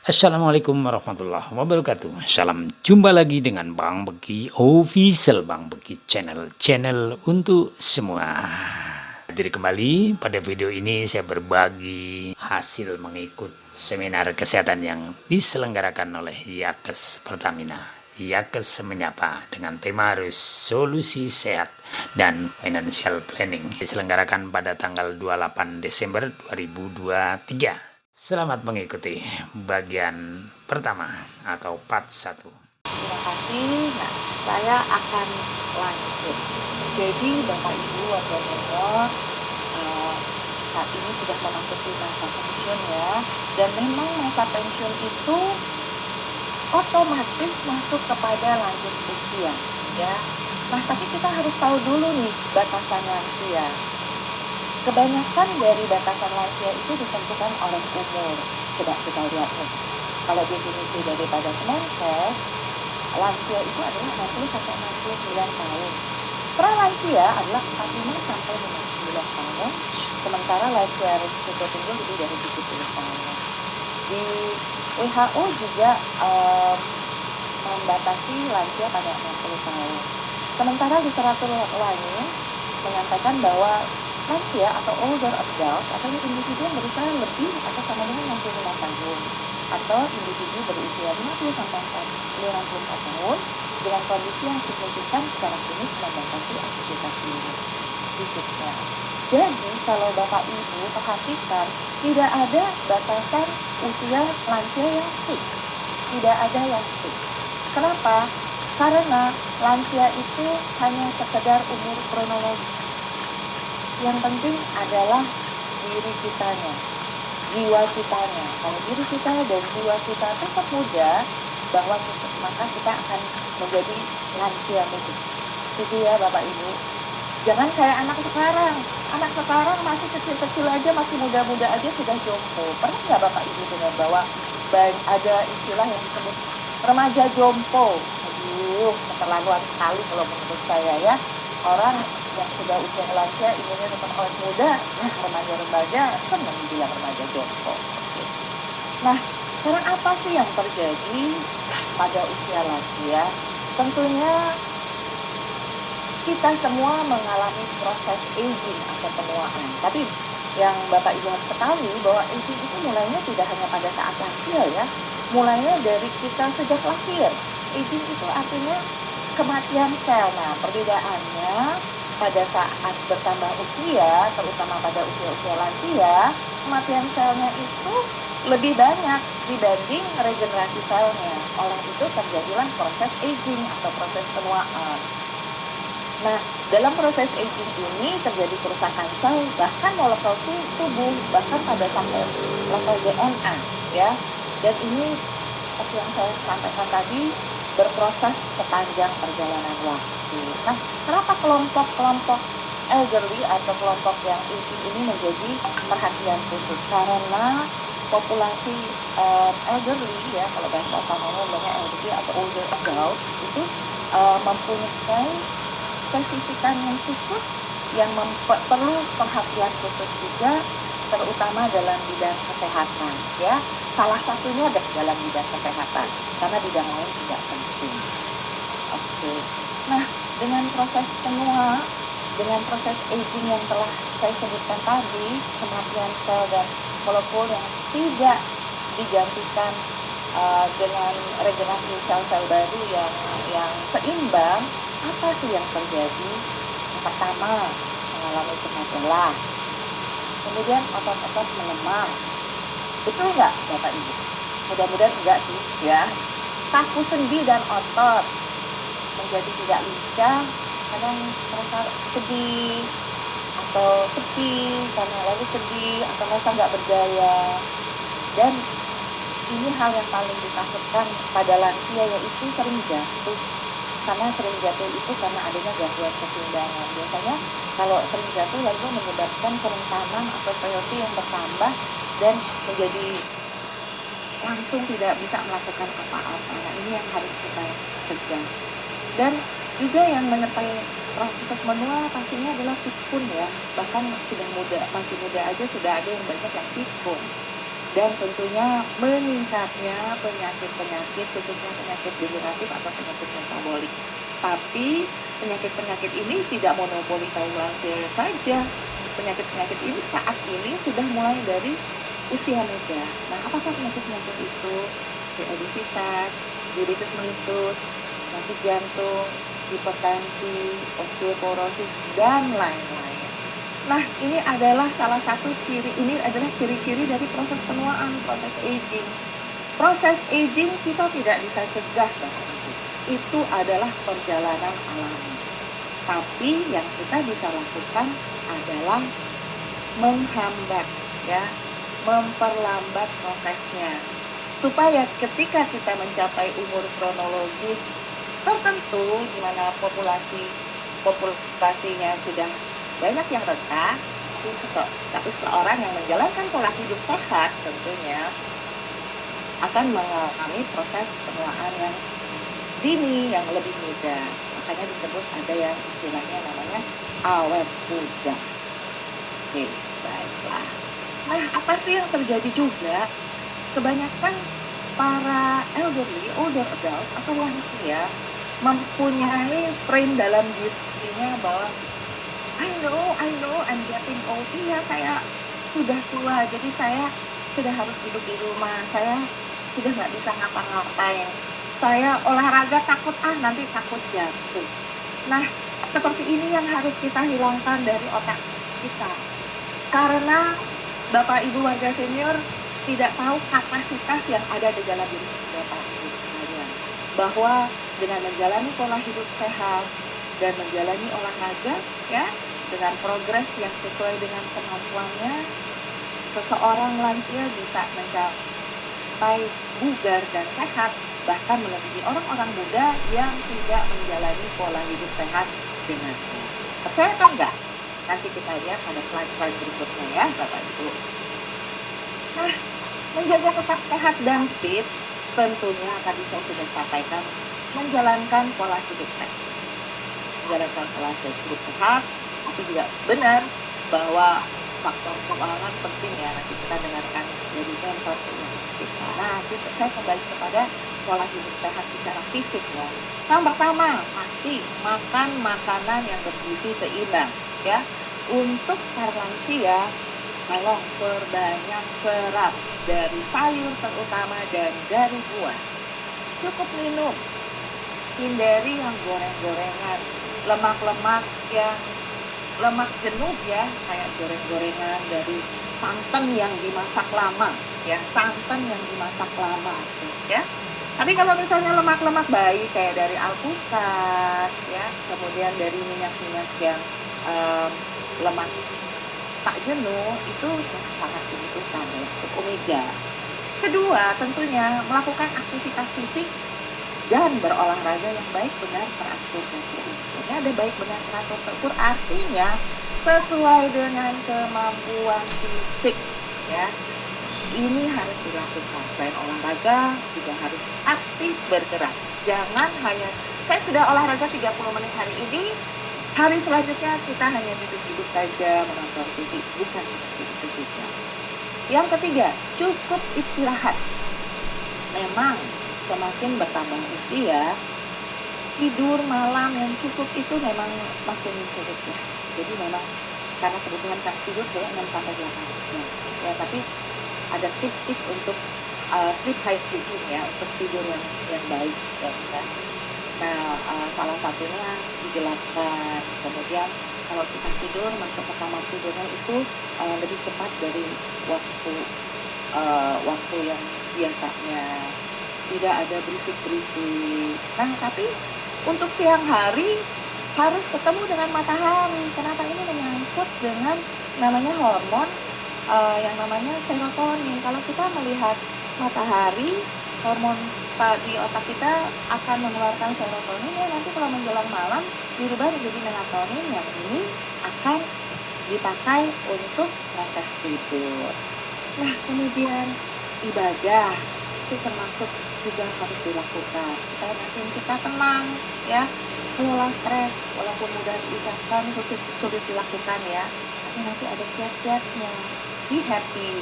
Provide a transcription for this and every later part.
Assalamualaikum warahmatullahi wabarakatuh. Salam jumpa lagi dengan Bang Beki Official, Bang Beki channel untuk semua. Hadir kembali pada video ini, saya berbagi hasil mengikut seminar kesehatan yang diselenggarakan oleh Yakes Pertamina. Yakes menyapa dengan tema resolusi sehat dan financial planning, diselenggarakan pada tanggal 28 Desember 2023. Selamat mengikuti bagian pertama atau part 1. Terima kasih. Nah, saya akan lanjut. Jadi Bapak Ibu warga senior, saat ini sudah memasuki masa pensiun ya. Dan memang masa pensiun itu otomatis masuk kepada lanjut usia ya. Nah, tapi kita harus tahu dulu nih batasan lansia. Kebanyakan dari batasan lansia itu ditentukan oleh umur. Coba kita lihat nih. Kalau definisi daripada Kemenkes, lansia itu adalah 60 sampai 69 tahun. Pralansia adalah 45 sampai 59 tahun, sementara lansia risiko tinggi lebih dari 70 tahun. Di WHO juga membatasi lansia pada 60 tahun. Sementara literatur lain menyampaikan bahwa lansia atau older adult adalah individu yang berusia lebih atau sama dengan 65 tahun atau individu berusia 50 sampai 54 tahun dengan kondisi yang signifikan secara klinis membatasi aktivitas fisiknya. Jadi kalau Bapak Ibu perhatikan, tidak ada batasan usia lansia yang fix. Tidak ada yang fix. Kenapa? Karena lansia itu hanya sekedar umur kronologis. Yang penting adalah diri kitanya, jiwa kitanya. Kalau diri kita dan jiwa kita tetap muda, maka kita akan menjadi lansia muda. Itu ya Bapak Ibu. Jangan kayak anak sekarang. Anak sekarang masih kecil-kecil aja, masih muda-muda aja sudah jompo. Pernah nggak Bapak Ibu dengar bahwa ada istilah yang disebut remaja jompo? Aduh, keterlaluan sekali kalau menurut saya ya. Orang yang sudah usia lansia inginnya tetap awet muda, remaja-remaja senang dibilang remaja jompo. Nah, sekarang apa sih yang terjadi pada usia lansia? Tentunya kita semua mengalami proses aging atau penuaan. Tapi yang Bapak Ibu harus ketahui bahwa aging itu mulainya tidak hanya pada saat lansia ya, mulainya dari kita sejak lahir. Aging itu artinya kematian sel. Nah, perbedaannya pada saat bertambah usia, terutama pada usia-usia lansia, kematian selnya itu lebih banyak dibanding regenerasi selnya. Oleh itu terjadilah proses aging atau proses penuaan. Nah, dalam proses aging ini terjadi kerusakan sel, bahkan molekul tubuh, bahkan pada sampai level DNA ya. Dan ini seperti yang saya sampaikan tadi, berproses sepanjang perjalanan waktu. Nah, kenapa kelompok-kelompok elderly atau kelompok yang aging ini menjadi perhatian khusus? Karena populasi elderly ya, kalau bahasa samanya bilangnya elderly atau older adult itu mempunyai spesifikan yang khusus yang perlu perhatian khusus juga, terutama dalam bidang kesehatan ya. Salah satunya dalam bidang kesehatan, karena bidang lain tidak penting. Oke. Nah, dengan proses penua, dengan proses aging yang telah saya sebutkan tadi, kematian sel dan molekul yang tidak digantikan dengan regenerasi sel-sel baru yang seimbang, apa sih yang terjadi? Yang pertama, mengalami kematian. Kemudian otot-otot melemah. Betul nggak Bapak Ibu? Mudah-mudahan enggak sih ya. Kaku sendi dan otot menjadi tidak lincah, kadang merasa sedih atau sepi karena lalu sedih atau merasa nggak berdaya. Dan ini hal yang paling ditakutkan pada lansia, yaitu sering jatuh. Karena sering jatuh itu karena adanya gangguan keseimbangan. Biasanya kalau sering jatuh lalu menyebabkan kerentanan atau VO2 yang bertambah dan menjadi langsung tidak bisa melakukan apa-apa. Nah, ini yang harus kita cegah. Dan juga yang menyertai proses menua pastinya adalah pikun ya. Bahkan sudah masih muda aja sudah ada yang banyak yang pikun. dan tentunya meningkatnya penyakit-penyakit, khususnya penyakit degeneratif atau penyakit metabolik. Tapi penyakit-penyakit ini tidak monopoli kaum lansia saja. Penyakit-penyakit ini saat ini sudah mulai dari usia muda. Nah, apakah penyakit-penyakit itu? Obesitas, diabetes mellitus, penyakit jantung, hipertensi, osteoporosis, dan lain-lain. Nah, ini adalah ciri-ciri dari proses penuaan, proses aging. Proses aging kita tidak bisa cegah, Bapak Ibu. Itu adalah perjalanan alami. Tapi yang kita bisa lakukan adalah menghambat, ya, memperlambat prosesnya. Supaya ketika kita mencapai umur kronologis tertentu di mana populasinya sudah banyak yang renta, tapi seorang yang menjalankan pola hidup sehat tentunya akan mengalami proses penuaan yang dini, yang lebih muda. Makanya disebut ada yang istilahnya namanya awet muda. Oke, baiklah. Nah, apa sih yang terjadi juga? Kebanyakan para older adult atau lansia mempunyai frame dalam dirinya bahwa I know, I'm getting old. Iya, saya sudah tua, jadi saya sudah harus duduk di rumah. Saya sudah nggak bisa ngapa-ngapain. Saya olahraga nanti takut jatuh. Nah, seperti ini yang harus kita hilangkan dari otak kita. Karena Bapak Ibu warga senior tidak tahu kapasitas yang ada di dalam diri Bapak Ibu sekalian. Bahwa dengan menjalani pola hidup sehat dan menjalani olahraga, ya, dengan progres yang sesuai dengan kemampuannya, seseorang lansia bisa mencapai bugar dan sehat, bahkan melebihi orang-orang muda yang tidak menjalani pola hidup sehat dengan baik. Percaya atau enggak? Nanti kita lihat pada slide berikutnya, ya Bapak Ibu. Nah, menjaga tetap sehat dan fit tentunya tadi saya sudah sampaikan menjalankan pola hidup sehat. Menjalankan pola hidup sehat, tapi juga benar bahwa faktor keuangan penting, ya. Nanti kita dengarkan dari mentor kita. Nah, saya kembali kepada pola hidup sehat secara fisik, ya. Yang pertama, pasti makan makanan yang bergizi seimbang, ya. Untuk para lansia, tolong perbanyak serat dari sayur terutama dan dari buah. Cukup minum, hindari yang goreng-gorengan, lemak-lemak yang lemak jenuh, ya, kayak goreng-gorengan dari santan yang dimasak lama, ya, ya. Tapi kalau misalnya lemak-lemak baik kayak dari alpukat, ya, kemudian dari minyak-minyak yang lemak tak jenuh, itu sangat dibutuhkan, ya, untuk omega. Kedua, tentunya melakukan aktivitas fisik dan berolahraga yang baik, benar, teratur dan terukur. Ada baik, benar, teratur, terukur artinya sesuai dengan kemampuan fisik, ya. Ini harus dilakukan. Selain olahraga, juga harus aktif bergerak. Jangan hanya saya sudah olahraga 30 menit hari ini, hari selanjutnya kita hanya duduk-duduk saja menonton TV. Bukan seperti itu juga. Yang ketiga, cukup istirahat. Memang semakin bertambah usia, tidur malam yang cukup itu memang makin sulit, ya. Jadi memang karena kebutuhan tidur sebenarnya 6-8 jam. Ya, tapi ada tips-tips untuk sleep hygiene, ya, untuk tidur yang baik, ya. Nah, salah satunya digelapkan. Kemudian kalau susah tidur, masuk ke kamar tidurnya itu lebih cepat dari waktu yang biasanya. Tidak ada berisik-berisik. Nah, tapi untuk siang hari harus ketemu dengan matahari. Kenapa? Ini menyangkut dengan namanya hormon yang namanya serotonin. Kalau kita melihat matahari, hormon di otak kita akan mengeluarkan serotonin, ya, nanti kalau menjelang malam dirubah menjadi melatonin yang ini akan dipakai untuk proses tidur. Nah, kemudian ibadah itu termasuk juga harus dilakukan supaya nanti kita tenang, ya, kelola stres, walaupun mudah diucapkan sulit dilakukan, ya, tapi nanti ada kiat-kiatnya. Be happy,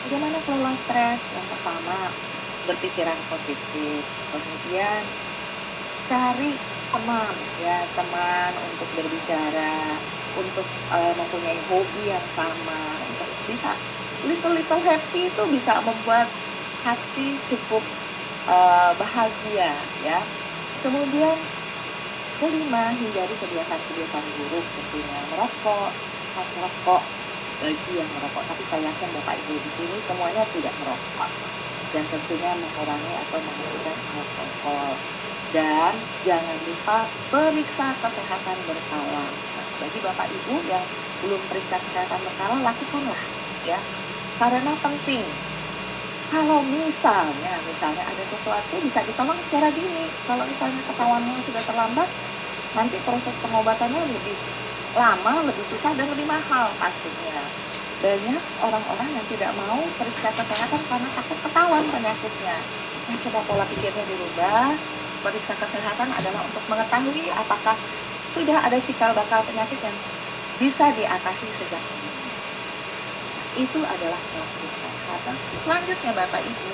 Bagaimana kelola stres? Yang pertama, berpikiran positif. Kemudian cari teman, ya, teman untuk berbicara, untuk mempunyai hobi yang sama, untuk bisa little happy itu bisa membuat hati cukup bahagia, ya. Kemudian kelima, hindari kebiasaan-kebiasaan buruk, tentunya merokok, merokok bagi yang merokok. Tapi saya yakin Bapak Ibu di sini semuanya tidak merokok. Dan tentunya mengurangi atau menghentikan alkohol. Dan jangan lupa periksa kesehatan berkala. Nah, bagi Bapak Ibu yang belum periksa kesehatan berkala, lakukanlah, ya. Karena penting. Kalau misalnya ada sesuatu bisa ditolong secara dini. Kalau misalnya ketahuannya sudah terlambat, nanti proses pengobatannya lebih lama, lebih susah, dan lebih mahal pastinya. Banyak orang-orang yang tidak mau periksa kesehatan karena takut ketahuan penyakitnya. Nah, coba pola pikirnya dirubah. Periksa kesehatan adalah untuk mengetahui apakah sudah ada cikal bakal penyakit yang bisa diatasi sejak dini. Itu adalah pola pikir kesehatan. Selanjutnya Bapak Ibu,